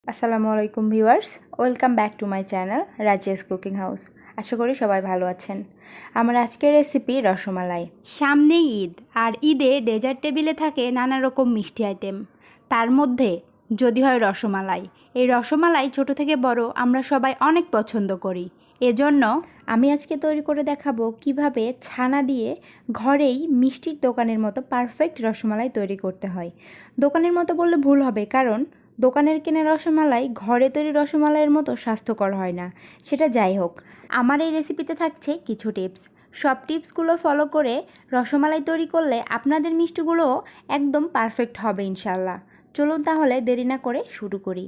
আসসালামু আলাইকুম viewers, welcome back to my channel Razia's cooking house. আশা করি সবাই ভালো আছেন। আমার আজকের রেসিপি রসমালাই। সামনেই ঈদ, আর ঈদে ডেজার্ট টেবিলে থাকে নানা রকম মিষ্টি আইটেম। তার মধ্যে যদি হয় রসমালাই, এই রসমালাই ছোট থেকে বড় আমরা সবাই অনেক পছন্দ করি। এজন্য আমি আজকে তৈরি করে দেখাবো কিভাবে ছানা দিয়ে ঘরেই মিষ্টির দোকানের মতো পারফেক্ট রসমালাই তৈরি করতে হয়। দোকানের মতো বললে ভুল হবে, কারণ দোকানের কেনা রসমালাই ঘরে তৈরি রসমালাইয়ের মতো স্বাস্থ্যকর হয় না। সেটা যাই হোক, আমার এই রেসিপিতে থাকছে কিছু টিপস। সব টিপসগুলো ফলো করে রসমালাই তৈরি করলে আপনাদের মিষ্টিগুলোও একদম পারফেক্ট হবে ইনশাল্লাহ। চলুন তাহলে দেরি না করে শুরু করি।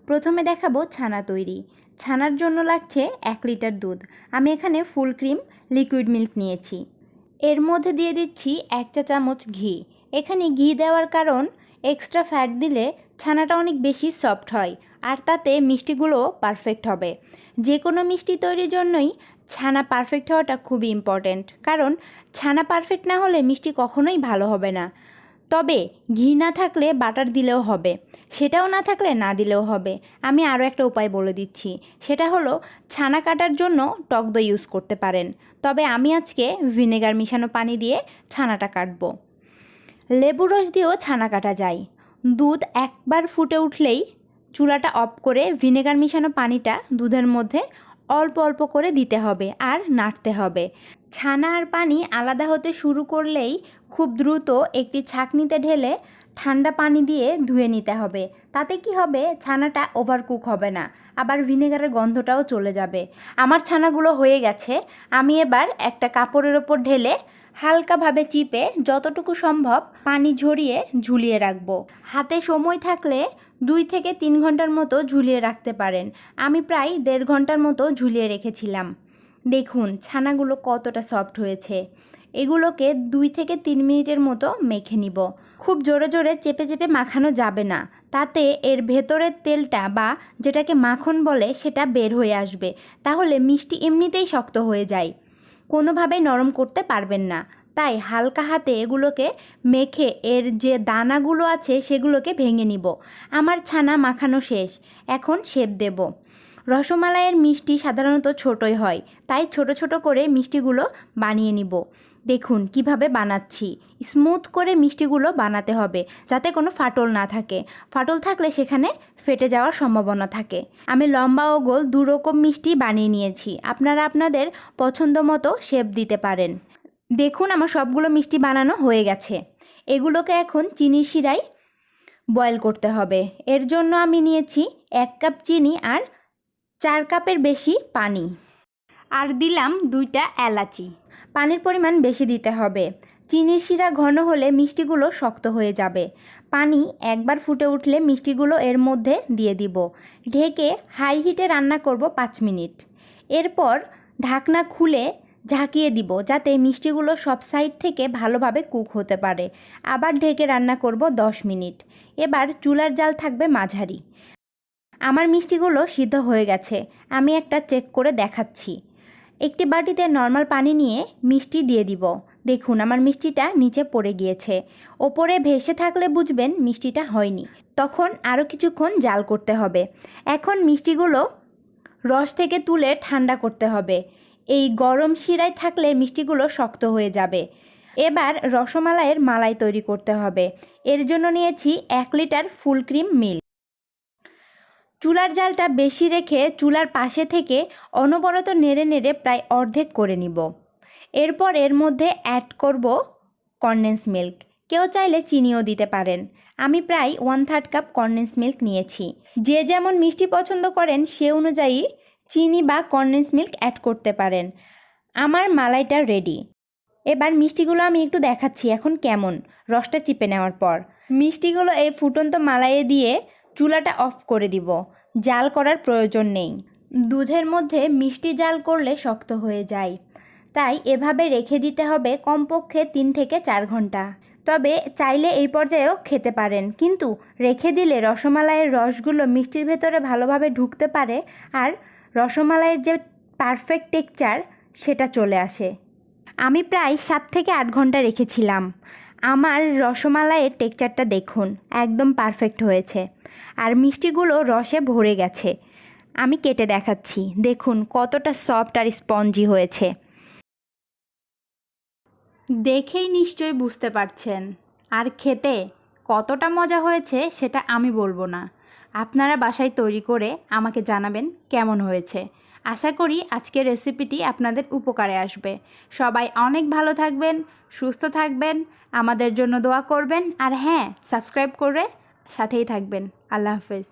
প্রথমে দেখাবো ছানা তৈরি। ছানার জন্য লাগছে 1 লিটার দুধ। আমি এখানে ফুল ক্রিম লিকুইড মিল্ক নিয়েছি। এর মধ্যে দিয়ে দিচ্ছি 1 চা চামচ ঘি। এখানে ঘি দেওয়ার কারণ এক্সট্রা ফ্যাট দিলে ছানাটা অনেক বেশি সফট হয়, আর তাতে মিষ্টিগুলো পারফেক্ট হবে। যে কোনো মিষ্টি তৈরির জন্যই ছানা পারফেক্ট হওয়াটা খুবই ইম্পর্ট্যান্ট, কারণ ছানা পারফেক্ট না হলে মিষ্টি কখনোই ভালো হবে না। তবে ঘি না থাকলে বাটার দিলেও হবে, সেটাও না থাকলে না দিলেও হবে। আমি আরও একটা উপায় বলে দিচ্ছি, সেটা হলো ছানা কাটার জন্য টক দই ইউজ করতে পারেন। তবে আমি আজকে ভিনেগার মিশানো পানি দিয়ে ছানাটা কাটবো। লেবু রস দিয়েও ছানা কাটা যায়। দুধ একবার ফুটে উঠলেই চুলাটা অফ করে ভিনেগার মিশানো পানিটা দুধের মধ্যে অল্প অল্প করে দিতে হবে আর নাড়তে হবে। ছানা আর পানি আলাদা হতে শুরু করলেই খুব দ্রুত একটি ছাঁকনিতে ঢেলে ঠান্ডা পানি দিয়ে ধুয়ে নিতে হবে। তাতে কি হবে, ছানাটা ওভারকুক হবে না, আবার ভিনেগারের গন্ধটাও চলে যাবে। আমার ছানাগুলো হয়ে গেছে। আমি এবার একটা কাপড়ের ওপর ঢেলে হালকাভাবে চিপে যতটুকু সম্ভব পানি ঝরিয়ে ঝুলিয়ে রাখবো। হাতে সময় থাকলে 2 থেকে 3 ঘন্টার মতো ঝুলিয়ে রাখতে পারেন। আমি প্রায় 1.5 ঘন্টার মতো ঝুলিয়ে রেখেছিলাম। দেখুন ছানাগুলো কতটা সফট হয়েছে। এগুলোকে 2 থেকে 3 মিনিটের মতো মেখে নিব। খুব জোরে জোরে চেপে চেপে মাখানো যাবে না, তাতে এর ভেতরের তেলটা বা যেটাকে মাখন বলে সেটা বের হয়ে আসবে। তাহলে মিষ্টি এমনিতেই শক্ত হয়ে যায়, কোনোভাবেই নরম করতে পারবেন না। তাই হালকা হাতে এগুলোকে মেখে এর যে দানাগুলো আছে সেগুলোকে ভেঙে নিব। আমার ছানা মাখানো শেষ, এখন শেপ দেব। রসমালাইয়ের মিষ্টি সাধারণত ছোটই হয়, তাই ছোট ছোট করে মিষ্টিগুলো বানিয়ে নিব। দেখুন কিভাবে বানাচ্ছি। স্মুথ করে মিষ্টিগুলো বানাতে হবে, যাতে কোনো ফাটল না থাকে। ফাটল থাকলে সেখানে ফেটে যাওয়ার সম্ভাবনা থাকে। আমি লম্বা ও গোল 2 রকম মিষ্টি বানিয়ে নিয়েছি। আপনারা আপনাদের পছন্দ মতো শেপ দিতে পারেন। দেখুন আমার সবগুলো মিষ্টি বানানো হয়ে গেছে। এগুলোকে এখন চিনির শিরায় বয়েল করতে হবে। এর জন্য আমি নিয়েছি 1 কাপ চিনি আর 4 কাপের বেশি পানি, আর দিলাম 2টা এলাচি। পানির পরিমাণ বেশি দিতে হবে। চিনির শিরা ঘন হলে মিষ্টিগুলো শক্ত হয়ে যাবে। পানি একবার ফুটে উঠলে মিষ্টিগুলো এর মধ্যে দিয়ে দিব। ঢেকে হাই হিটে রান্না করব 5 মিনিট। এরপর ঢাকনা খুলে ঝাঁকিয়ে দিব, যাতে মিষ্টিগুলো সব সাইড থেকে ভালোভাবে কুক হতে পারে। আবার ঢেকে রান্না করব 10 মিনিট। এবার চুলার জাল থাকবে মাঝারি। আমার মিষ্টিগুলো সিদ্ধ হয়ে গেছে। আমি একটা চেক করে দেখাচ্ছি। একটি বাটিতে নর্মাল পানি নিয়ে মিষ্টি দিয়ে দিব। দেখুন আমার মিষ্টিটা নিচে পড়ে গিয়েছে। ওপরে ভেসে থাকলে বুঝবেন মিষ্টিটা হয়নি, তখন আরও কিছুক্ষণ জাল করতে হবে। এখন মিষ্টিগুলো রস থেকে তুলে ঠান্ডা করতে হবে। এই গরম শিরায় থাকলে মিষ্টিগুলো শক্ত হয়ে যাবে। এবার রসমালাইয়ের মালাই তৈরি করতে হবে। এর জন্য নিয়েছি 1 লিটার ফুল ক্রিম মিল্ক। চুলার জালটা বেশি রেখে চুলার পাশে থেকে অনবরত নেড়ে নেড়ে প্রায় অর্ধেক করে নিব। এরপর এর মধ্যে অ্যাড করব কনডেন্স মিল্ক। কেউ চাইলে চিনিও দিতে পারেন। আমি প্রায় 1/3 কাপ কনডেন্স মিল্ক নিয়েছি। যে যেমন মিষ্টি পছন্দ করেন সে অনুযায়ী চিনি বা কনডেন্স মিল্ক অ্যাড করতে পারেন। আমার মালাইটা রেডি। এবার মিষ্টিগুলো আমি একটু দেখাচ্ছি এখন কেমন, রসটা চিপে নেওয়ার পর। মিষ্টিগুলো এই ফুটন্ত মালাইয়ে দিয়ে চুলাটা অফ করে দিব। জাল করার প্রয়োজন নেই। দুধের মধ্যে মিষ্টি জাল করলে শক্ত হয়ে যায়, তাই এভাবে রেখে দিতে হবে কমপক্ষে 3 থেকে 4 ঘন্টা। তবে চাইলে এই পর্যায়েও খেতে পারেন, কিন্তু রেখে দিলে রসমালাইয়ের রসগুলো মিষ্টির ভেতরে ভালোভাবে ঢুকতে পারে আর রসমালাইয়ের যে পারফেক্ট টেক্সচার সেটা চলে আসে। আমি প্রায় 7 থেকে 8 ঘন্টা রেখেছিলাম। আমার রসমালাইয়ের টেক্সচারটা দেখুন, একদম পারফেক্ট হয়েছে আর মিষ্টিগুলো রসে ভরে গেছে। আমি কেটে দেখাচ্ছি, দেখুন কতটা সফট আর স্পঞ্জি হয়েছে। দেখেই নিশ্চয়ই বুঝতে পারছেন, আর খেতে কতটা মজা হয়েছে সেটা আমি বলবো না, আপনারা বাসায় তৈরি করে আমাকে জানাবেন কেমন হয়েছে। আশা করি আজকের রেসিপিটি আপনাদের উপকারে আসবে। সবাই অনেক ভালো থাকবেন, সুস্থ থাকবেন, আমাদের জন্য দোয়া করবেন, আর হ্যাঁ, সাবস্ক্রাইব করে সাথেই থাকবেন। আল্লাহ হাফেজ।